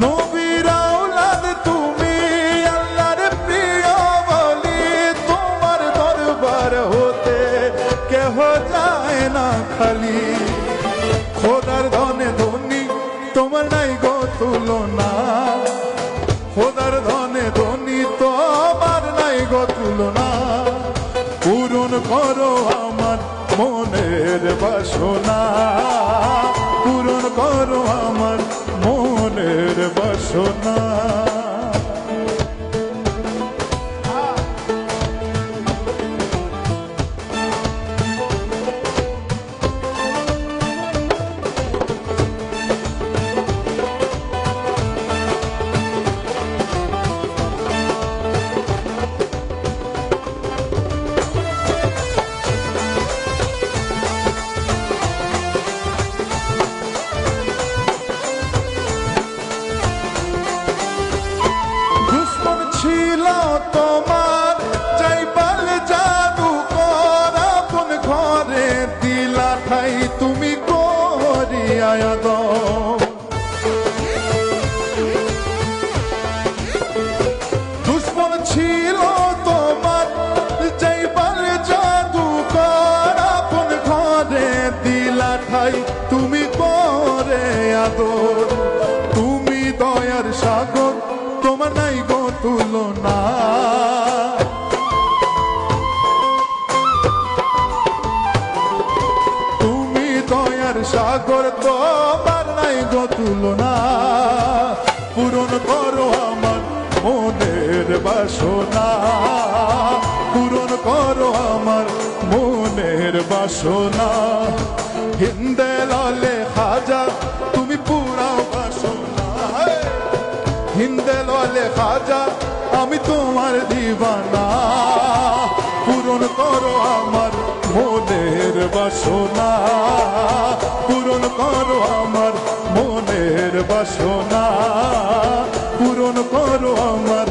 নবীর আওলাদ তুমি, আল্লাহর প্রিয় বলি, তোমার দরবার হতে কেহ যায় না খালি। খোদার ধনে ধনী তোমার নাই গো তুলনা, খোদার ধনে ধনী তোমার নাই গো তুলনা। পূরণ করো আমার মনের বাসনা, পূরণ করো আমার মনের বাসনা। ছিল তোমার যাইবার জাদু কর, আপন ঘরে দিলা ঠাই তুমি করিয়া দাও। দুশ্মন ছিল তোমার যাইবার জাদু কর, আপন ঘরে দিলা ঠাই তুমি করে আদর। তুমি দয়ার সাগর তোমার নাই গো তুলনা, তুমি দয়ার সাগর তোমার নাই গো তুলনা। পূরণ করো আমার মনের বাসনা, পূরণ করো আমার মনের বাসনা। হিন্দে লালে খাজা তুমি পুরাও বাসনা, হিন্দে লালে খাজা আমি তোমার দিবানা। পূরণ করো আমার মনের বাসনা, পূরণ করো আমার মনের বাসনা, পূরণ করো আমার